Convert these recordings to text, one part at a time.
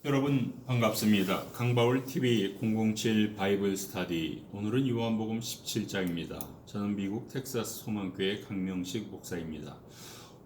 여러분 반갑습니다. 강바울 TV 007 바이블 스타디. 오늘은 요한복음 17장입니다. 저는 미국 텍사스 소망교회 강명식 목사입니다.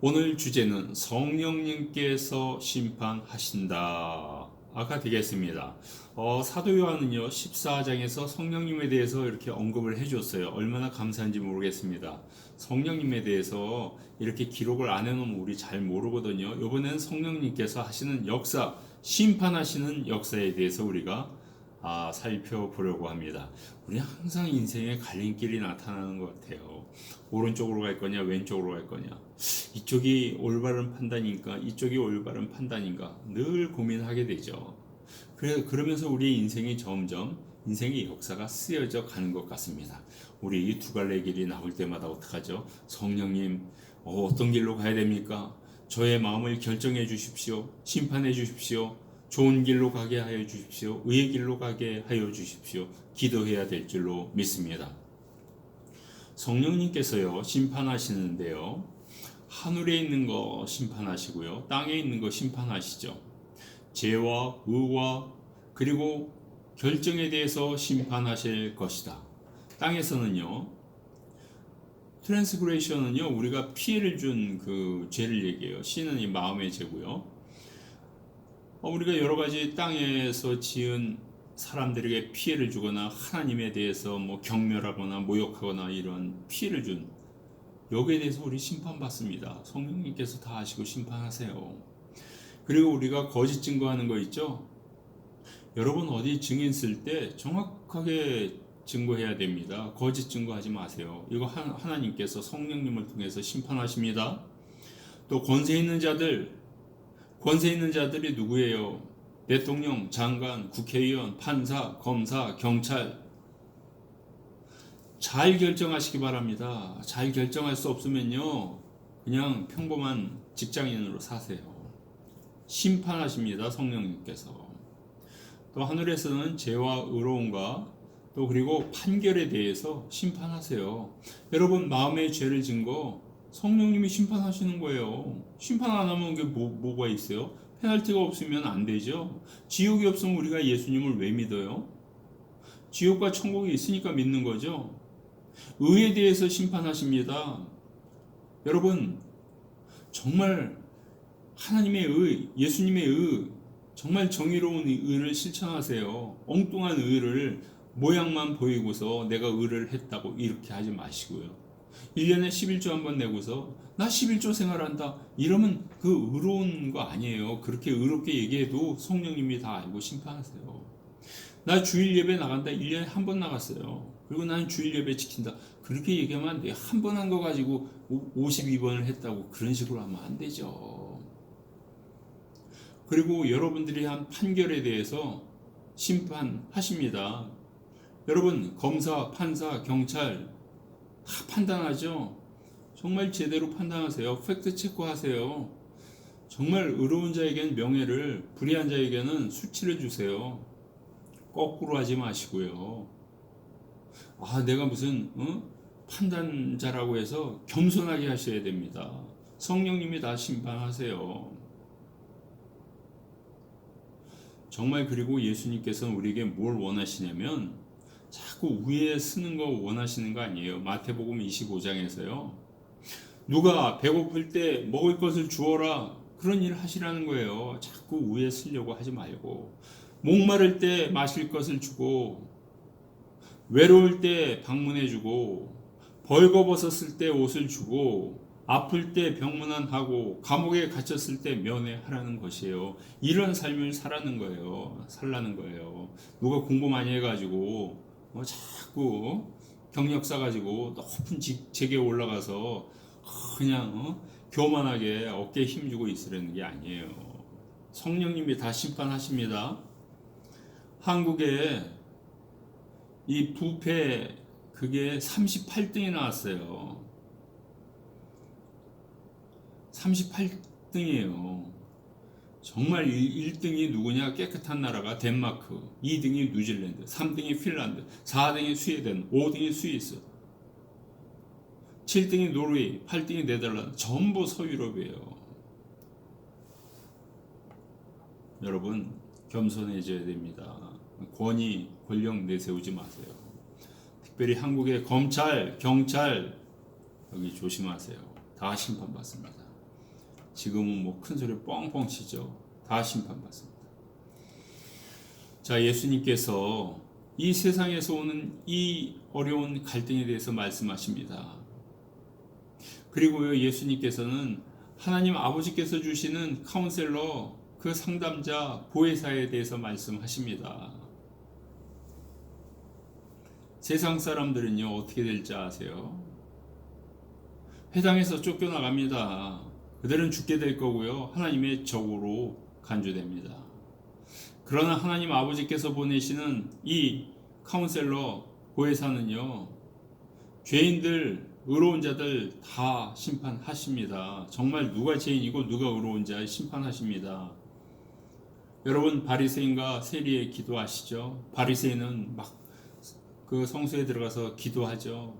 오늘 주제는 성령님께서 심판하신다가 되겠습니다. 사도 요한은요 14장에서 성령님에 대해서 이렇게 언급을 해줬어요. 얼마나 감사한지 모르겠습니다. 성령님에 대해서 이렇게 기록을 안 해놓으면 우리 잘 모르거든요. 이번엔 성령님께서 하시는 역사, 심판하시는 역사에 대해서 우리가 살펴보려고 합니다. 우리 항상 인생에 갈림길이 나타나는 것 같아요. 오른쪽으로 갈 거냐 왼쪽으로 갈 거냐, 이쪽이 올바른 판단인가 이쪽이 올바른 판단인가 늘 고민하게 되죠. 그러면서 우리의 인생이 점점 인생의 역사가 쓰여져 가는 것 같습니다. 우리 이 두 갈래 길이 나올 때마다 어떡하죠? 성령님, 어떤 길로 가야 됩니까? 저의 마음을 결정해 주십시오. 심판해 주십시오. 좋은 길로 가게 하여 주십시오. 의의 길로 가게 하여 주십시오. 기도해야 될 줄로 믿습니다. 성령님께서요 심판하시는데요, 하늘에 있는 거 심판하시고요, 땅에 있는 거 심판하시죠. 죄와 의와 그리고 결정에 대해서 심판하실 것이다. 땅에서는요, 트랜스그레이션은요 우리가 피해를 준 그 죄를 얘기해요. 신은 이 마음의 죄고요. 우리가 여러 가지 땅에서 지은 사람들에게 피해를 주거나 하나님에 대해서 경멸하거나 모욕하거나 이런 피해를 준, 여기에 대해서 우리 심판받습니다. 성령님께서 다 아시고 심판하세요. 그리고 우리가 거짓 증거하는 거 있죠? 여러분 어디 증인 쓸 때 정확하게 증거해야 됩니다. 거짓 증거하지 마세요. 이거 하나님께서 성령님을 통해서 심판하십니다. 또 권세 있는 자들이 누구예요? 대통령, 장관, 국회의원, 판사, 검사, 경찰. 잘 결정하시기 바랍니다. 잘 결정할 수 없으면요 그냥 평범한 직장인으로 사세요. 심판하십니다. 성령님께서. 또 하늘에서는 죄와 의로움과 또 그리고 판결에 대해서 심판하세요. 여러분 마음의 죄를 진 거 성령님이 심판하시는 거예요. 심판 안 하면 그게 뭐가 있어요? 페널티가 없으면 안 되죠. 지옥이 없으면 우리가 예수님을 왜 믿어요? 지옥과 천국이 있으니까 믿는 거죠. 의에 대해서 심판하십니다. 여러분 정말 하나님의 의, 예수님의 의, 정말 정의로운 의를 실천하세요. 엉뚱한 의를 모양만 보이고서 내가 의를 했다고 이렇게 하지 마시고요. 1년에 11조 한번 내고서 나 11조 생활한다 이러면 그 의로운 거 아니에요. 그렇게 의롭게 얘기해도 성령님이 다 알고 심판하세요. 나 주일 예배 나간다. 1년에 한 번 나갔어요. 그리고 나는 주일 예배 지킨다. 그렇게 얘기하면 안 돼요. 한 번 한 거 가지고 52번을 했다고 그런 식으로 하면 안 되죠. 그리고 여러분들이 한 판결에 대해서 심판하십니다. 여러분 검사, 판사, 경찰 다 판단하죠. 정말 제대로 판단하세요. 팩트 체크하세요. 정말 의로운 자에게는 명예를, 불의한 자에게는 수치를 주세요. 거꾸로 하지 마시고요. 내가 무슨 판단자라고 해서 겸손하게 하셔야 됩니다. 성령님이 다 심판하세요. 정말. 그리고 예수님께서는 우리에게 뭘 원하시냐면 자꾸 위에 쓰는 거 원하시는 거 아니에요. 마태복음 25장에서요. 누가 배고플 때 먹을 것을 주어라. 그런 일 하시라는 거예요. 자꾸 위에 쓰려고 하지 말고. 목마를 때 마실 것을 주고, 외로울 때 방문해 주고, 벌거벗었을 때 옷을 주고, 아플 때 병문안하고, 감옥에 갇혔을 때 면회하라는 것이에요. 이런 삶을 살라는 거예요. 누가 공부 많이 해가지고 자꾸 경력사 가지고 높은 직책에 올라가서 그냥 교만하게 어깨에 힘주고 있으려는 게 아니에요. 성령님이 다 심판하십니다. 한국에 이 부패 그게 38등이 나왔어요. 38등이에요. 정말 1등이 누구냐? 깨끗한 나라가 덴마크, 2등이 뉴질랜드, 3등이 핀란드, 4등이 스웨덴, 5등이 스위스, 7등이 노르웨이, 8등이 네덜란드, 전부 서유럽이에요. 여러분 겸손해져야 됩니다. 권위, 권력 내세우지 마세요. 특별히 한국의 검찰, 경찰 여기 조심하세요. 다 심판받습니다. 지금은 뭐 큰 소리 뻥뻥 치죠. 다 심판받습니다. 자, 예수님께서 이 세상에서 오는 이 어려운 갈등에 대해서 말씀하십니다. 그리고요, 예수님께서는 하나님 아버지께서 주시는 카운셀러, 그 상담자, 보혜사에 대해서 말씀하십니다. 세상 사람들은요, 어떻게 될지 아세요? 회당에서 쫓겨나갑니다. 그들은 죽게 될 거고요, 하나님의 적으로 간주됩니다. 그러나 하나님 아버지께서 보내시는 이 카운셀러, 보혜사는요, 죄인들, 의로운 자들 다 심판하십니다. 정말 누가 죄인이고 누가 의로운 자 심판하십니다. 여러분, 바리새인과 세리의 기도 아시죠? 바리새인은 막 그 성소에 들어가서 기도하죠.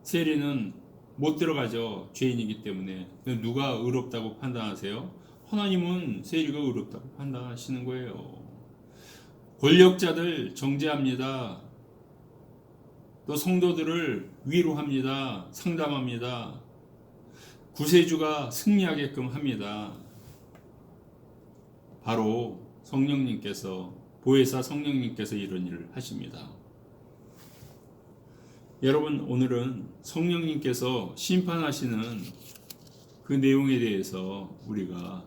세리는 못 들어가죠. 죄인이기 때문에. 누가 의롭다고 판단하세요? 하나님은 세리가 의롭다고 판단하시는 거예요. 권력자들 정죄합니다. 또 성도들을 위로합니다. 상담합니다. 구세주가 승리하게끔 합니다. 바로 성령님께서, 보혜사 성령님께서 이런 일을 하십니다. 여러분, 오늘은 성령님께서 심판하시는 그 내용에 대해서 우리가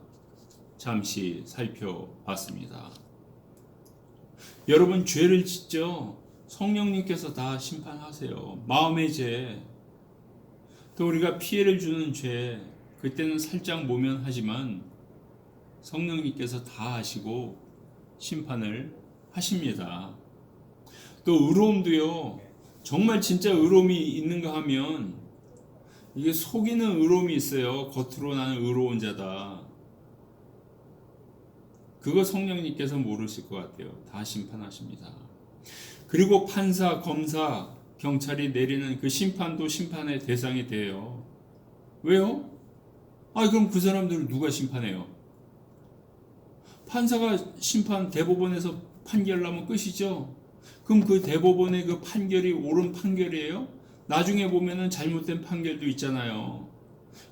잠시 살펴봤습니다. 여러분, 죄를 짓죠? 성령님께서 다 심판하세요. 마음의 죄, 또 우리가 피해를 주는 죄, 그때는 살짝 모면하지만 성령님께서 다 하시고 심판을 하십니다. 또 의로움도요, 정말 진짜 의로움이 있는가 하면 이게 속이는 의로움이 있어요. 겉으로 나는 의로운 자다. 그거 성령님께서 모르실 것 같아요. 다 심판하십니다. 그리고 판사, 검사, 경찰이 내리는 그 심판도 심판의 대상이 돼요. 왜요? 그럼 그 사람들을 누가 심판해요? 판사가 심판, 대법원에서 판결나면 끝이죠. 그럼 그 대법원의 그 판결이 옳은 판결이에요? 나중에 보면은 잘못된 판결도 있잖아요.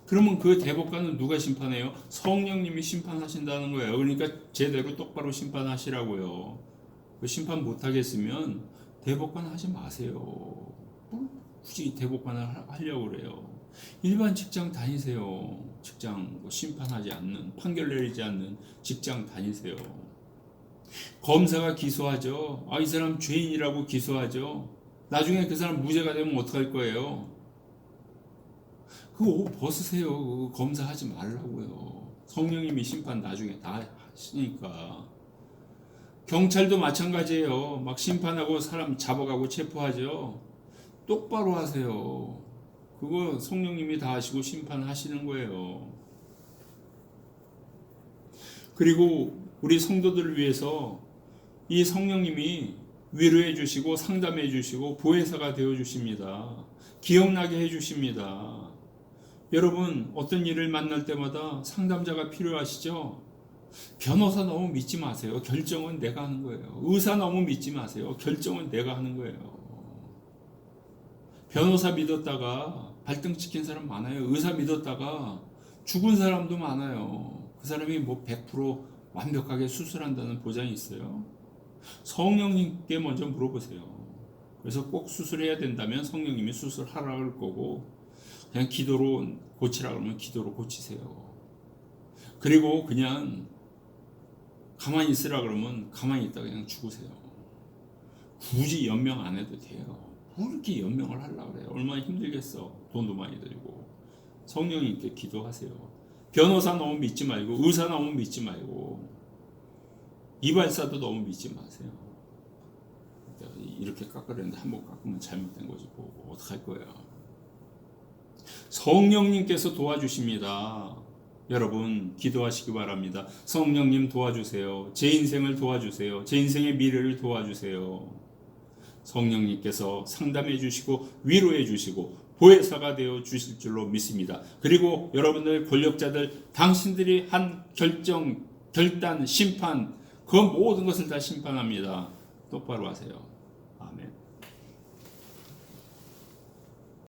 그러면 그 대법관은 누가 심판해요? 성령님이 심판하신다는 거예요. 그러니까 제대로 똑바로 심판하시라고요. 그 심판 못하겠으면 대법관 하지 마세요. 굳이 대법관을 하려고 그래요. 일반 직장 다니세요. 직장 심판하지 않는, 판결 내리지 않는 직장 다니세요. 검사가 기소하죠. 이 사람 죄인이라고 기소하죠. 나중에 그 사람 무죄가 되면 어떡할 거예요? 그거 옷 벗으세요. 검사하지 말라고요. 성령님이 심판 나중에 다 하시니까. 경찰도 마찬가지예요. 막 심판하고 사람 잡아가고 체포하죠. 똑바로 하세요. 그거 성령님이 다 하시고 심판하시는 거예요. 그리고 우리 성도들을 위해서 이 성령님이 위로해 주시고 상담해 주시고 보혜사가 되어 주십니다. 기억나게 해 주십니다. 여러분, 어떤 일을 만날 때마다 상담자가 필요하시죠? 변호사 너무 믿지 마세요. 결정은 내가 하는 거예요. 의사 너무 믿지 마세요. 결정은 내가 하는 거예요. 변호사 믿었다가 발등 찍힌 사람 많아요. 의사 믿었다가 죽은 사람도 많아요. 그 사람이 뭐 100% 완벽하게 수술한다는 보장이 있어요? 성령님께 먼저 물어보세요. 그래서 꼭 수술해야 된다면 성령님이 수술하라 그럴 거고, 그냥 기도로 고치라 그러면 기도로 고치세요. 그리고 그냥 가만히 있으라 그러면 가만히 있다 그냥 죽으세요. 굳이 연명 안 해도 돼요. 왜 이렇게 연명을 하려고 그래요? 얼마나 힘들겠어. 돈도 많이 들고. 성령님께 기도하세요. 변호사 너무 믿지 말고, 의사 너무 믿지 말고, 이발사도 너무 믿지 마세요. 이렇게 깎으려는데 한번 깎으면 잘못된 거지 뭐 어떡할 거예요. 성령님께서 도와주십니다. 여러분, 기도하시기 바랍니다. 성령님 도와주세요. 제 인생을 도와주세요. 제 인생의 미래를 도와주세요. 성령님께서 상담해 주시고 위로해 주시고 보혜사가 되어 주실 줄로 믿습니다. 그리고 여러분들 권력자들, 당신들이 한 결정, 결단, 심판, 그 모든 것을 다 심판합니다. 똑바로 하세요. 아멘.